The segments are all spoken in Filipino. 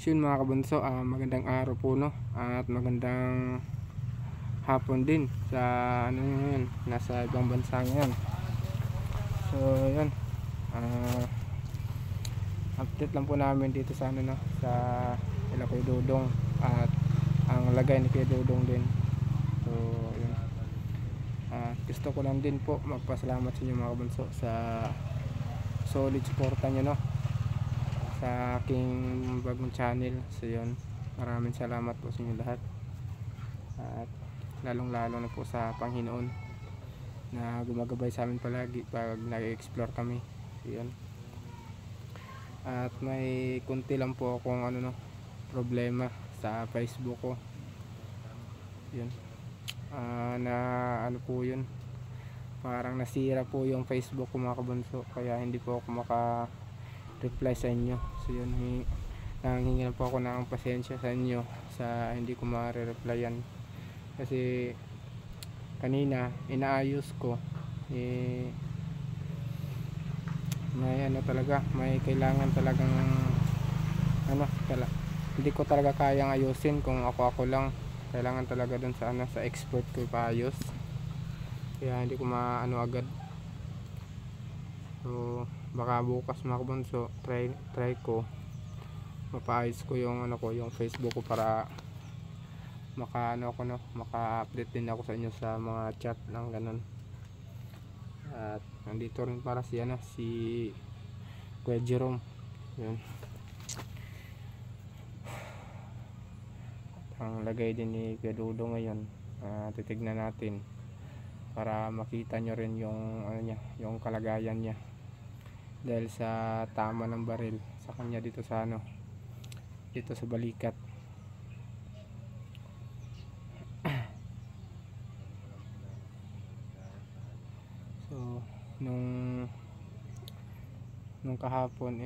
So yun mga kabunso, magandang araw po no, at magandang hapon din sa ano yun, nasa ibang bansa ngayon. So yun, update lang po namin dito sa ano no, sa ila Kuya Dudong at ang lagay ni Kuya Dudong din. So yun, gusto ko lang din po magpasalamat sa inyo mga kabunso sa solid suporta nyo no sa aking bagong channel. So yun, maraming salamat po sa inyo lahat, at lalong lalo na po sa Panginoon na gumagabay sa amin palagi pag nag-explore kami. So yun, at may kunti lang po akong ano no, problema sa Facebook ko. Yun, na ano po yun, parang nasira po yung Facebook ko mga kabunso, kaya hindi po ako reply sa inyo. So yun, nanghingi lang po ako ng pasensya sa inyo sa hindi ko ma-replyan, kasi kanina inaayos ko, may ano talaga, may kailangan talagang ano, hindi ko talaga kayang ayusin kung ako lang. Kailangan talaga dun sa ano, sa expert ko ipaayos, kaya hindi ko maano agad. So baka bukas mga kabunso, try ko mapaayos ko yung ano ko, yung Facebook ko, para maka-ano ako no, maka-update din ako sa inyo sa mga chat ng ganun. At nandito rin para si ano, si Kuya Jerome. Yun, ang lagay din ni Kuya Dudo ngayon, titignan natin para makita nyo rin yung ano niya, yung kalagayan niya dahil sa tama ng baril sa kanya dito sa ano, dito sa balikat. So nung kahapon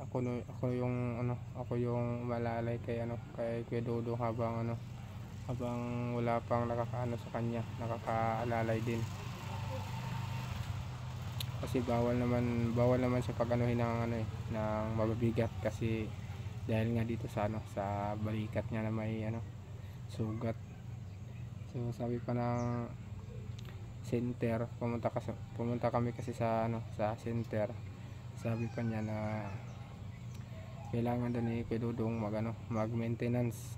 ako yung ano, ako yung malalay kay ano, kay Kuya Dodo habang ano, habang wala pang nakakaano sa kanya, nakakaalalay din. Kasi bawal naman siya pag anuhin ng ano ng mabibigat, kasi dahil nga dito sa ano, sa balikat niya na may ano, sugat. So sabi pa ng center, pumunta kami kasi sa ano, sa center. Sabi pa niya na kailangan daw ni Kuya Dudong mag-maintenance.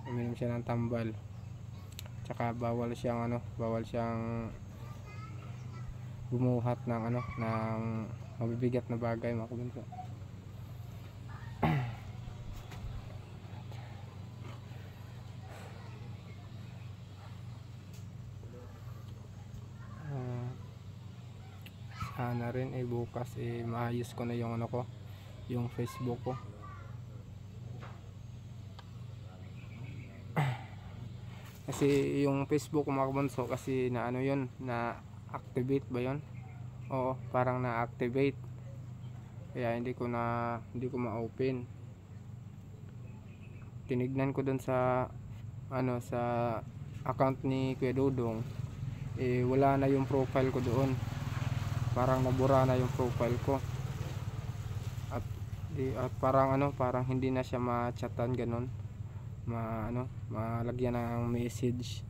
Uminom siya ng tambal. Tsaka bawal siyang bumuhat ng ano, ng mabibigat na bagay mga kabunso. Sana rin bukas maayos ko na yung ano ko, yung Facebook ko. Kasi yung Facebook ko mga kabunso, kasi na ano yun, na activate ba yun? Oo, parang na-activate, kaya hindi ko ma-open. Tinignan ko dun sa ano, sa account ni Kuya Dudong, wala na yung profile ko doon, parang nabura na yung profile ko, at parang ano, parang hindi na siya ma-chatan ganun, malagyan ng message.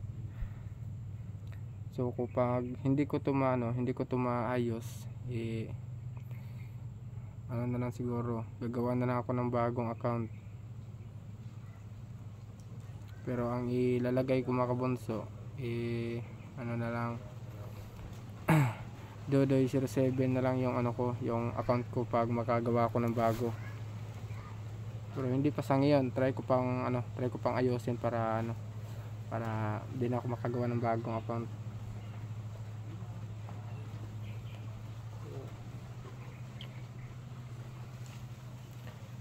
So kapag hindi ko to maayos, ano na lang siguro, gagawa na lang ako ng bagong account. Pero ang ilalagay ko mga kabunso, ano na lang, Dodoy07 na lang yung ano ko, yung account ko pag makagawa ko ng bago. Pero hindi pa sa ngayon, try ko pang ayusin para ano, para din ako makagawa ng bagong account.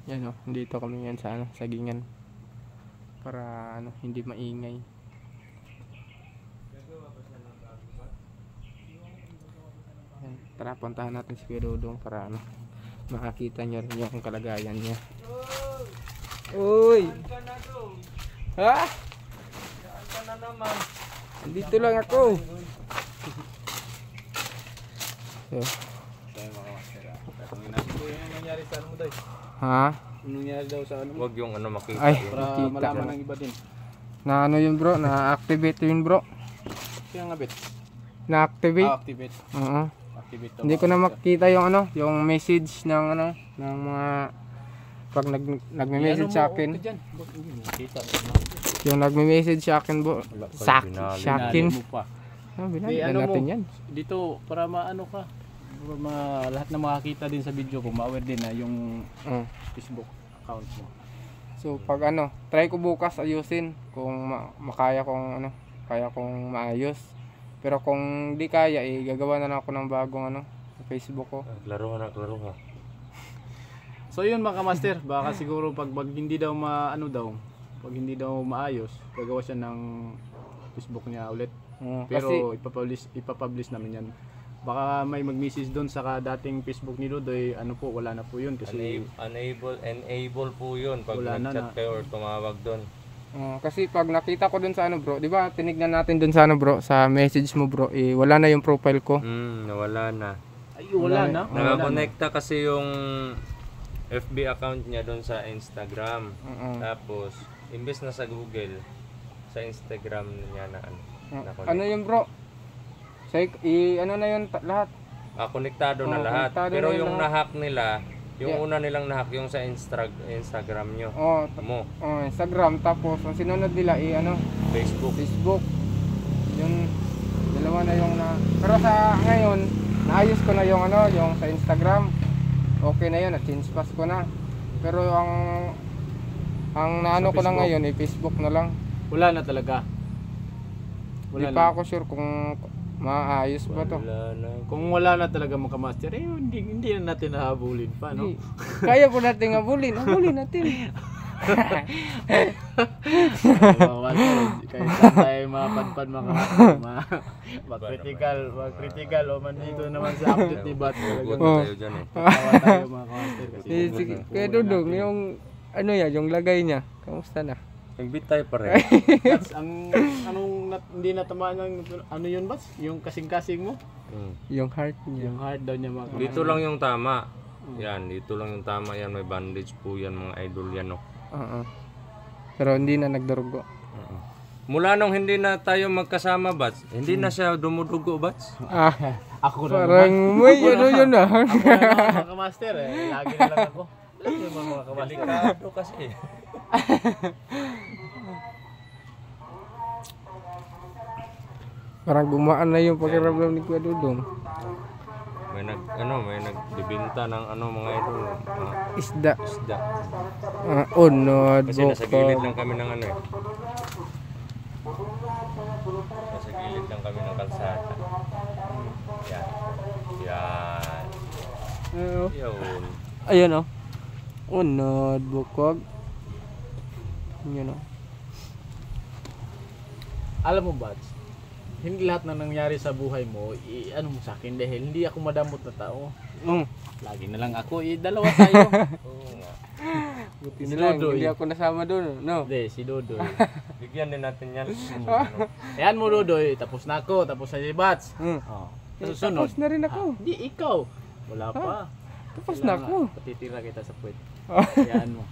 Yan o, dito kami ngayon sa ano, sagingan, para ano, hindi maingay. Yan, tara puntahan natin si Kuya Dudong para ano, makakita nyo rin yung kalagayan niya. Uy! Ha? Dito lang ako. So, Ano nangyari sa ano mo, Day? ha? Anong nangyari daw sa ano mo? Wag yung ano makita. Ay. Yung, Para Kita. malaman ng iba din. Na ano yun bro, na-activate yun bro. Kaya nga bet. Na-activate. Activate. Oo. Activate daw. Hindi ko na makita yung ano, yung message ng ano, ng mga pag nagme-message sa akin. Kita. Yung nagme-message sa akin bro. Sa akin. mo pa. Ah, Di, binalikan ano mo, natin yan. Dito para maano ka. Para lahat na makakita din sa video ko, ma-aware din na yung Facebook account mo. So pag ano, try ko bukas ayusin kung makaya kong ano, kaya kong maayos. Pero kung di kaya gagawa na lang ako ng bagong ano, sa Facebook ko. Laro ka. So yun mga master, baka siguro pag hindi daw pag hindi daw maayos, gagawa siya ng Facebook niya ulit. Pero ipapublish namin yan. Baka may mag-message doon sa dating Facebook ni Dodoy, ano po, wala na po yun kasi Enable po yun pag Wala na nag-chat kayo or tumawag doon. Kasi pag nakita ko dun sa ano bro, di ba tinignan natin dun sa ano bro, sa message mo bro, wala na yung profile ko. Nawala na. ay wala na. Nakakonekta kasi yung FB account niya doon sa Instagram. Tapos, imbes na sa Google, sa Instagram niya na ano. Ano yun bro? Ano na yun lahat? Konektado na lahat. Konektado Pero na yung lahat. nahack nila, yung una nilang nahack yung sa Instagram nyo. Mo. Instagram, tapos ang sinunod nila Facebook. Yung dalawa na yung pero sa ngayon, naayos ko na yung ano, yung sa Instagram. Okay na yun, na-change pass ko na. Pero ang naano ko lang ngayon, Facebook na lang. Wala na talaga. Hindi pa ako sure kung maayos ba to. Wala na. Kung wala na talaga mga master, hindi na natin nahabulin pa, no? Kaya po natin habulin natin. Mga master, kahit saan tayo mapadpad mga master, mag-critical o man dito naman sa update ni Bat. Huwag na tayo dyan eh. Tawa tayo mga master kasi. Sige, kaya Dudong, yung ano yung lagay niya, kamusta na? Nagbit tayo pa rin. Bats, hindi natamaan ng ano yun Bats? Yung kasing-kasing mo? Yung heart niya. Yung heart daw niya mga Dito lang yung tama. Yan, dito lang yung tama yan. May bandage po yan mga idol yan. No? Pero hindi na nagdurugo. Mula nung hindi na tayo magkasama, Bats, hindi na siya dumudugo, Bats. Ako na Parang may yun na. Ako na mga master lagi na lang ako. Alam niyo mga kamaster. Delikado kasi. Parang gumaan na yung pakiramdam ni Kuya Dudong. May nagbibenta ng mga idol, mga Isda. isda. Unod, Kasi nasa gilid bukog. lang kami ng ano eh. Nasa gilid lang kami ng kalsada. Yan. Yan. Yun. Ayun Unod, bukog. Yun Alam mo Bats, hindi lahat na nangyari sa buhay mo, ano mo sa akin dahil hindi ako madamot na tao. Lagi na lang ako, dalawa tayo. Oo nga. Buti Si na lang, Dodoy. hindi ako nasama doon, no? Hindi, si Dodoy. Bigyan din natin yan. Ayan mo Dodoy, tapos na ako, tapos na si Bats. Susunod. Tapos na rin ako. Di ikaw. Wala pa. Tapos na ako. Patitira kita sa puwet. Ayan mo.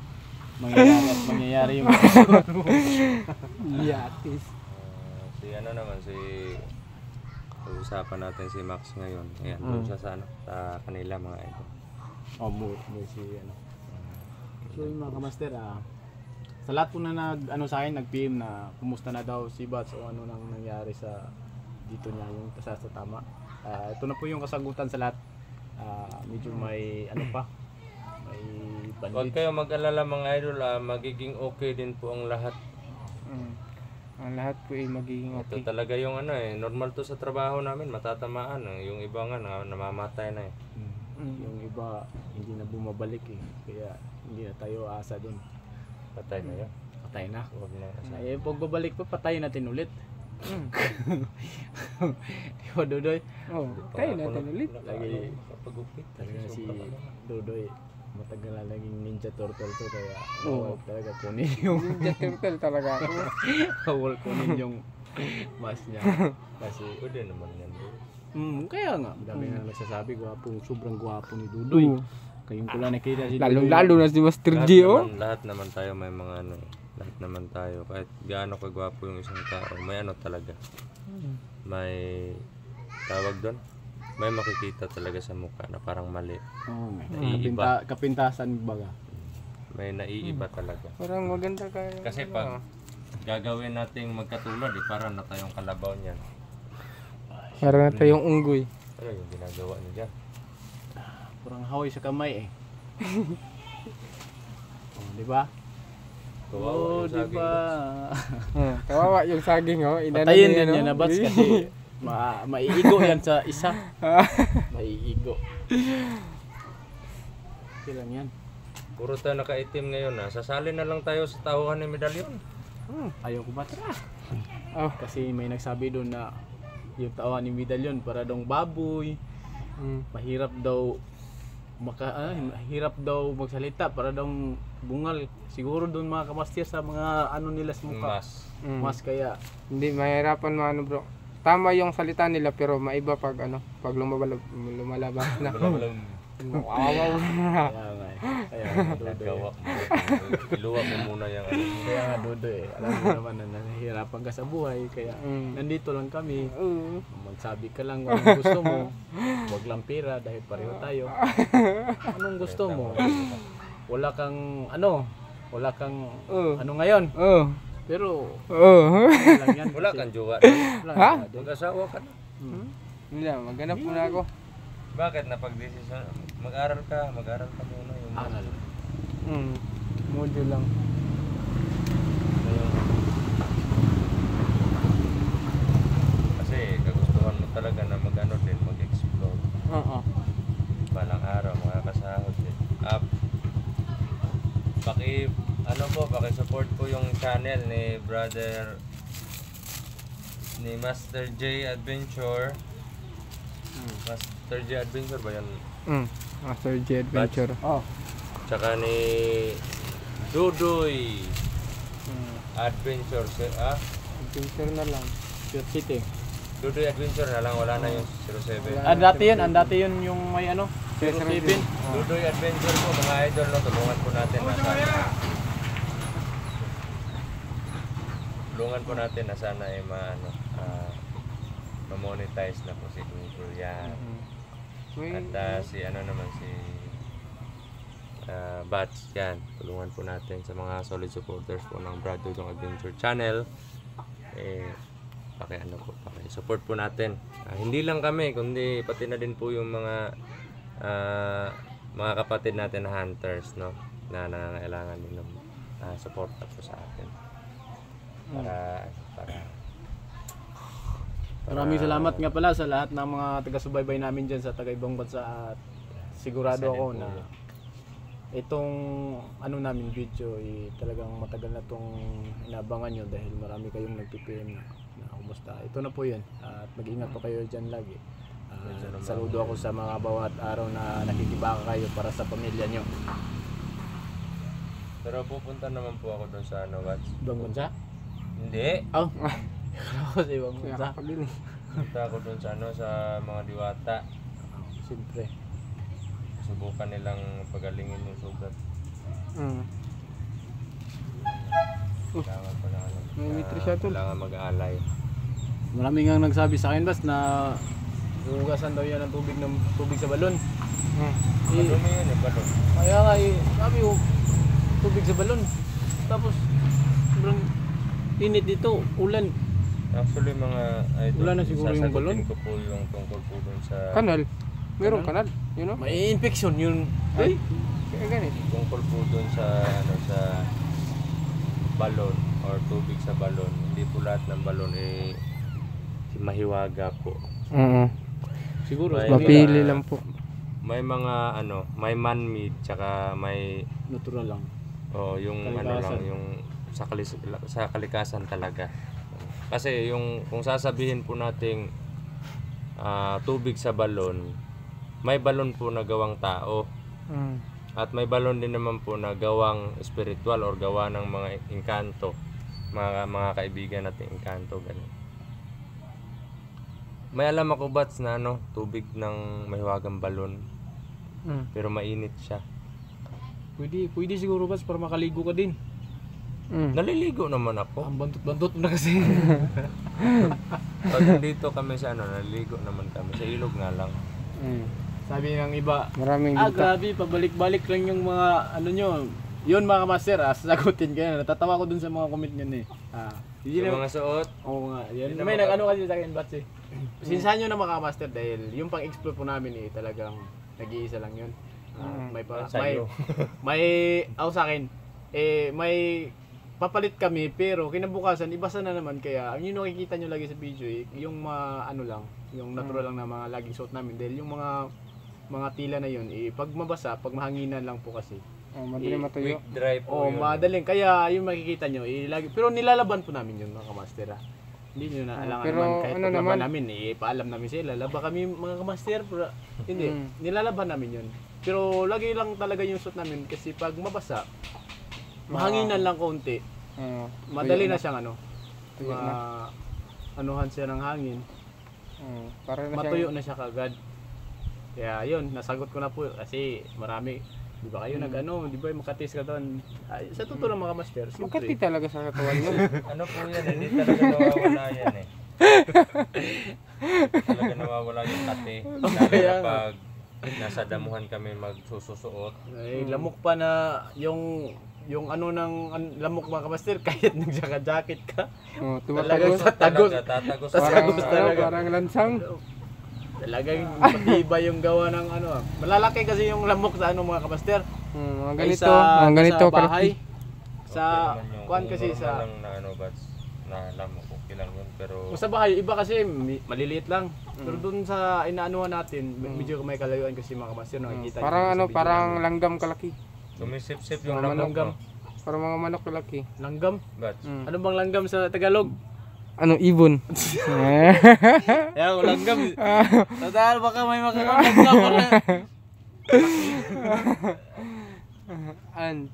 Mangyayari yung Yatis. Si ano naman, pag-usapan natin si Max ngayon. Ayan, doon siya sa kanila mga idol. mo si ano. So yung mga kamaster, sa lahat po na sa akin, nag-PM na kumusta na daw si Bats o ano nang nangyari sa dito niya, yung sa tama. Ito na po yung kasagutan sa lahat. Medyo may may Huwag bandit. kayo mag-alala mga idol, magiging okay din po ang lahat. Ang lahat po ay magiging Ito okay. talaga yung normal to sa trabaho namin, matatamaan. Yung iba nga namamatay na eh. Yung iba hindi na bumabalik kaya hindi na tayo asa doon. Patay na yun. Patay na. Huwag na kasi. Pag babalik pa, patayin natin ulit. Di ba Dodoy? Tayo natin ulit. Lagi Kapagupit. talaga si Dodoy matagal na naging ninja turtle to kaya talaga kunin yung Ninja Turtle talaga ako. bawal kunin yung mask niya kasi Pwede naman yan. kaya nga dami na nagsasabi sobrang gwapo ni Dodoy Kayong ko lang nakita si Lalo na si Master Lahat G, oh. naman, lahat naman tayo may mga ano eh. Lahat naman tayo. Kahit gaano kagwapo yung isang tao, may ano talaga. May tawag doon. May makikita talaga sa mukha na parang mali. Oh, Naiiba. kapintasan baga. May naiiba talaga. Parang maganda kayo. Kasi pag gagawin nating magkatulad eh, parang na tayong kalabaw niyan. Parang na tayong unggoy. Ano yung ginagawa niyo dyan? Parang haway sa kamay eh. Oh, di ba? Kawawa Oh, yung di saging, ba? Kawawa yung saging, oh. Inano Patayin niya, din no? yan na bats kasi maiigo yan sa isa. Maiigo. Okay lang yan. Puro tayo nakaitim ngayon na. Sasali na lang tayo sa tahuhan ng medalyon. Ayaw ko ba? Oh. Kasi may nagsabi doon na yung tawan ni medalyon para daw baboy. Mahirap daw mahirap daw magsalita para daw bungal. Siguro doon mga kamaster sa mga ano nila sa mukha. Mas kaya Hindi, mahirapan mo ano, bro. Tama yung salita nila pero maiba pag ano, pag lumalabas na. Wow. kaya nga eh. Kaya nga Dodo Nagawa eh. mo. Iluwa mo muna yung ano. Kaya nga Dodo eh. Alam mo naman na nahihirapan ka sa buhay. Kaya nandito lang kami. Magsabi ka lang kung anong gusto mo. Huwag lang pera dahil pareho tayo. Anong gusto mo? Wala kang wala kang ano ngayon. Pero lang yan. Wala kang jowa. Ha? Mag-asawa ka na. Hindi na, maghanap muna ako. Bakit napag-desisyon? Mag-aral ka muna yung Angal. Module lang. Kasi kagustuhan mo talaga na mag-ano din, mag-explore. Oo. Balang araw, makakasahod din. Paki-support po yung channel ni Master J Adventure. Master J Adventure ba yan? Master J Adventure. Tsaka ni Dudoy Adventure. Adventure na lang. Pure City. Dudoy Adventure na lang, wala na yung 07. Dati yun yung may 07. Dudoy Adventure po mga idol, no? Tulungan po natin na sana ay ma-monetize na po si Google yan. At si Bats yan. Tulungan po natin sa mga solid supporters po ng Brad Dudong Adventure Channel. Support po natin. Hindi lang kami, kundi pati na din po yung mga kapatid natin na hunters, no, na nangangailangan din ng support po sa atin. Para Maraming salamat nga pala sa lahat ng mga taga-subaybay namin dyan sa taga-ibang bansa at sigurado ako na itong namin video talagang matagal na itong inabangan nyo dahil marami kayong nagpipm na kumusta. Ito na po yun at mag-ingat po kayo dyan lagi. Saludo ako sa mga bawat araw na nakikibaka kayo para sa pamilya nyo. Pero pupunta naman po ako doon sa Wats? Ibang bansa? Hindi. Ako sa ibang bansa. Punta ako doon sa mga diwata. Siyempre. Subukan nilang pagalingin yung sugat. Kailangan pa na kailangan mag-aalay. Marami nga nagsabi sa akin bas na hugasan daw yan ng tubig sa balon. Madumi yun balon. Kaya nga sabi ko, tubig sa balon. Tapos sobrang init dito, ulan. Actually mga idol, Wala na siguro yung balon. sasagutin ko po yung tungkol po dun sa Kanal. Meron kanal. You know? May infection yun. Kaya ganit. tungkol po dun sa sa balon or tubig sa balon. Hindi po lahat ng balon mahiwaga po. Siguro May Mapili mga- lang po. May mga may man-made tsaka may natural lang. yung Kalikasan. yung sa kalikasan talaga. Kasi kung sasabihin po nating tubig sa balon, may balon po na gawang tao at may balon din naman po na gawang spiritual or gawa ng mga engkanto, mga kaibigan nating engkanto ganun. May alam ako bats na tubig ng mahiwagang balon pero mainit siya. Pwede siguro Bats para makaligo ka din. Naliligo naman ako. Ang bantot-bantot na kasi. Pag dito kami sa naliligo naman kami. Sa ilog nga lang. Sabi ng iba, Maraming dito. grabe, pabalik-balik lang yung mga ano nyo. Yun mga master, sasagutin kayo. Natatawa ko dun sa mga comment nyo eh. Hindi Yung na, mga suot. oo nga. Yan. Hindi na May maka- nag-ano kasi sa akin, Bats eh. Sinsahan nyo na mga master dahil yung pang-explore po namin eh, talagang nag-iisa lang yun. Sa'yo. May sa akin, may papalit kami pero kinabukasan ibasa na naman kaya ang yun nakikita nyo lagi sa video eh, yung ano lang, yung natural lang na mga laging suot namin dahil yung mga tila na yun pag mabasa, pag mahanginan lang po kasi. Madali matuyo. Quick dry po yun. Madaling kaya yung makikita nyo lagi, pero nilalaban po namin yun mga kamaster. Hindi nyo na alangan pero naman kahit ano paglaban naman? namin paalam namin sila, laba kami mga kamaster pero hindi, nilalaban namin yun. Pero lagi lang talaga yung suot namin kasi pag mabasa, mahanginan lang konti. Madali na siyang ano. Tuyo na. Anuhan siya ng hangin. Para na Matuyo siyang, na siya kagad. Kaya yun, nasagot ko na po kasi marami. Di ba kayo nag-ano, di ba makatis ka doon? Sa totoo lang mga master, Makati siyempre. talaga sa katawan mo. Ano po yan, hindi talaga nawawala yan eh. Talaga nawawala yung kate. Lalo na pag nasa damuhan kami magsususuot. Ay, lamok pa na yung ano ng lamok mga kamaster kahit nagsaka-jacket ka. Tumatagos. Tatagos. Tatagos. Parang, Tatagos talaga. parang lansang. Talagang matibay yung gawa ng ano. Malalaki kasi yung lamok sa ano mga kamaster. Mga Ay, ganito, mga ganito. sa bahay. kalaki. Sa kuan kasi sa lang na ano bats na alam mo okay lang yun pero sa bahay iba kasi maliliit lang. Pero doon sa inaanuhan natin, medyo may kalayuan kasi mga kamaster nakikita. niyo Parang sa ano, video parang namin. langgam kalaki. sumisip-sip yung Mga lamok langgam. mo. Parang mga manok kalaki. Langgam. Bats. Ano bang langgam sa Tagalog? Ano, ibon? Yan, langgam. Tadaan baka may makakalanggam pala. Ant.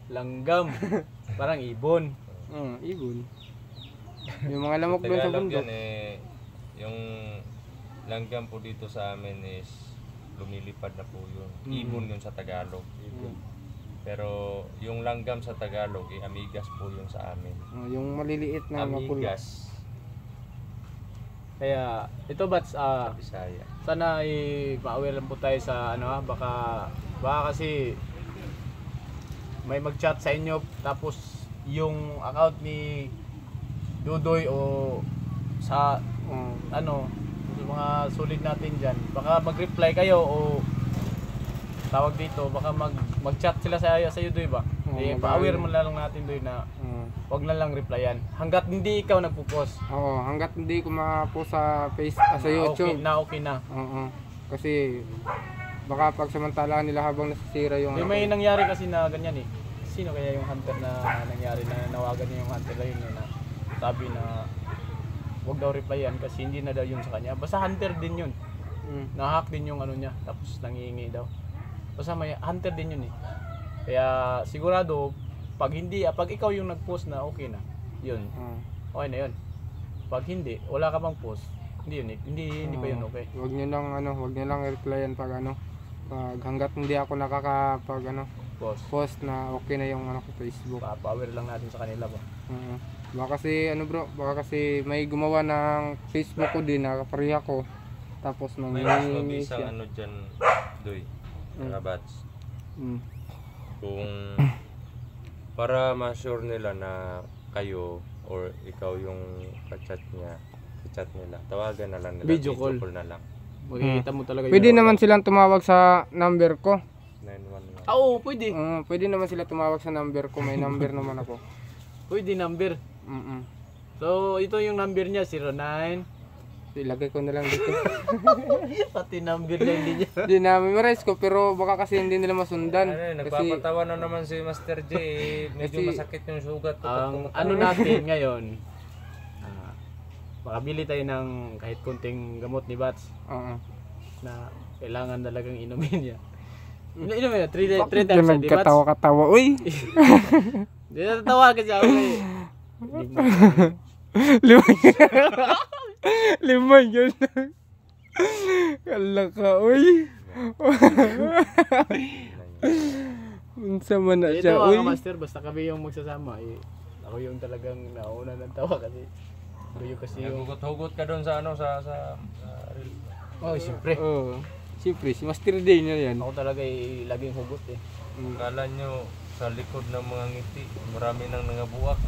Langgam. Parang ibon. Ibon. Yung mga lamok doon sa Tagalog bundok. yan yung langgam po dito sa amin is lumilipad na po yun. Ibon yun sa Tagalog. Pero yung langgam sa Tagalog, amigas po yun sa amin. Yung maliliit na mapula. Amigas Kaya ito Bats, sa Bisaya. sana ma-aware lang po tayo sa ano baka kasi may mag-chat sa inyo tapos yung account ni Dudoy o sa ano yung mga solid natin dyan baka mag-reply kayo o tawag dito baka mag-chat sila sa iyo Doy ba? Pa-aware mo na lang natin Doy na wag na lang replyan hanggat hindi ikaw nagpo-post. Oo, hanggat hindi ko ma-post sa sa YouTube. Okay na. Oo. Kasi baka pagsamantala nila habang nasisira yung May nangyari kasi na ganyan eh. Sino kaya yung hunter na nangyari na nawagan niya yung hunter na yun na sabi na wag daw replyan kasi hindi na daw yun sa kanya. Basta hunter din yun. Nahack din yung ano niya tapos nangihingi daw. Basta may hunter din yun eh. Kaya sigurado pag ikaw yung nag-post na okay na. Yun. Okay na yun. Pag hindi, wala ka bang post. Hindi yun eh. Hindi pa yun okay. Wag niyo lang i-replyan pag pag hanggat hindi ako nakakapag post na okay na yung ko Facebook. Pa-aware lang natin sa kanila ba. Baka kasi may gumawa ng Facebook ko din na kapareha ko. Tapos May mangingi isang siya. ano dyan, Doy, mga bats. Kung para ma-sure nila na kayo or ikaw yung ka-chat nila, tawagan na lang nila, Video call. na lang. Makikita mo talaga Pwede yun. naman silang tumawag sa number ko. 911. Oo, pwede. Pwede naman sila tumawag sa number ko. May number naman ako. Pwede number. So, ito yung number niya, 09. Ilagay ko na lang dito. Pati number na hindi niya. Hindi na memorize ko pero baka kasi hindi nila masundan. Kasi Nagpapatawa na naman si Master J, medyo Kasi- masakit yung sugat. Ang ano natin ngayon, makabili tayo ng kahit kunting gamot ni Bats na kailangan talagang inumin niya. Inumin niya, 3 times a day, Bats. nagkatawa-katawa. Uy! Hindi na tatawa kasi ako eh. Lima yun. Lima yun. Kala ka, uy. Unsa man na Ito siya, mga uy. master, basta kami yung magsasama, ako yung talagang nauna ng tawa kasi kayo kasi yung... Hugot-hugot ka doon sa ano sa Oh, siyempre. Oo. Siyempre, si Master Day na yan. Ako talaga laging hugot eh. Kala nyo sa likod ng mga ngiti, marami nang nangabuak.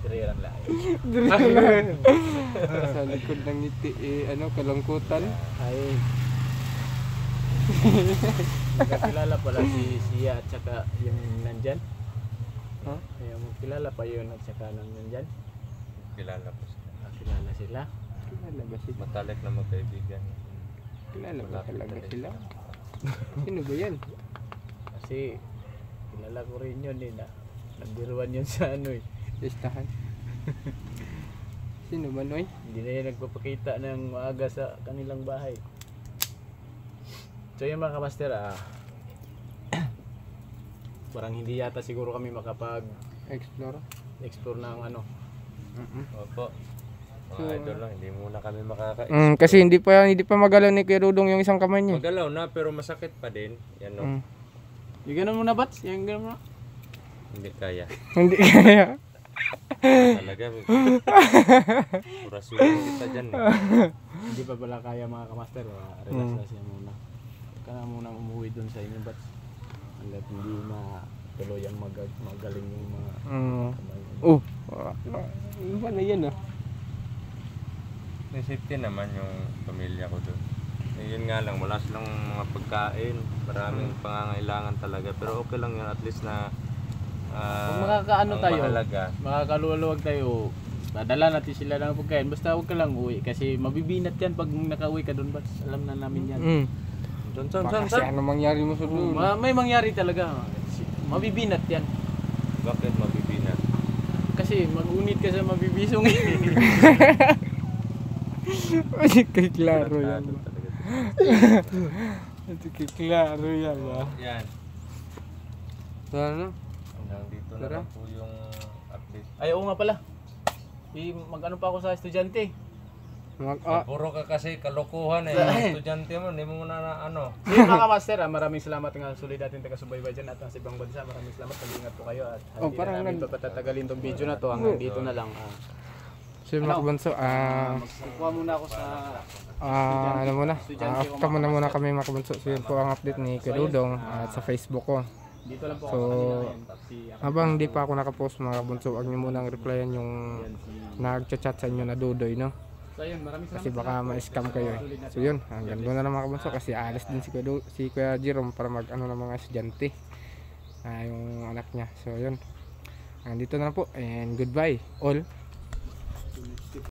Tiri lang lang. Sa likod ng ngiti, kalangkutan. Ay. Nakakilala pala si Sia at saka yung nandyan. Huh? Kaya mo kilala pa yun at saka nang nandyan. Kilala ko sila. Kilala sila. Kilala ba sila? Matalik na magkaibigan. Kilala ba Malapit talaga na rin. sila? Sino ba yan? Kasi kilala ko rin yun eh. Nagbiruan yun sa ano eh. Listahan. Sino ba, Noy? Hindi na yun nagpapakita ng maaga sa kanilang bahay. So yun mga kamaster, parang hindi yata siguro kami makapag-explore Explore. ng ano. Opo. Mga So, idol lang, hindi muna kami makaka Kasi hindi pa magalaw ni Kuya Dudong yung isang kamay niya. Magalaw na pero masakit pa din. Yan no. Yung ganun muna Bats? Yung ganun muna? Hindi kaya. Hindi kaya. Talaga. Purasuin kita dyan eh. Hindi pa pala kaya mga kamaster. Relax na siya muna. Huwag ka na muna umuwi dun sa inyo Bats. Hanggat hindi matuloy ang magaling yung mga kamay. Oh. Ano ba na yan May safety naman yung pamilya ko doon. Eh, yun nga lang, wala silang mga pagkain. Maraming pangangailangan talaga. Pero okay lang yun, at least na Kung makakaano ang tayo, mahalaga. makakaluwag tayo, dadala natin sila ng pagkain. Basta huwag ka lang uwi kasi mabibinat yan pag nakauwi ka doon. Bats, alam na namin yan. Son. Kasi ano mangyari mo sa doon? May mangyari talaga. Mabibinat yan. Bakit mabibinat? Kasi mag-unit ka sa mabibisong. Ay, kay klaro yan. Tarantado talaga. Kay klaro yan Yan. So ano? Hanggang dito na Tara. lang po yung update. Ay, oo nga pala. Mag-ano pa ako sa estudyante. Puro ka kasi kalokohan eh. Yung estudyante mo, hindi mo na ano. So yun mga master, maraming salamat nga sulit natin taga-subaybay dyan at sa ibang bansa. Maraming salamat, mag-ingat po kayo at hindi parang na namin papatatagalin tong video na to. Hanggang dito na lang. So yung mga kabanso, Magkukuha muna ako sa ano muna, off ka muna kami mga kabanso. So yun po ang update ni Kuya Dudong at sa Facebook ko. dito lang po So, ako kanina ngayon. Si habang hindi pa ako nakapost mga kabanso, huwag nyo munang replyan yung nagchat-chat sa inyo na Dudoy, no? So yun, maraming salamat. Kasi baka ma-scam kayo eh. So yun, hanggang doon na lang mga kabanso kasi alis din si Kuya Jerome para mag-ano ng mga estudyante. Yung anak niya. So yun, hanggang dito na lang po and goodbye all.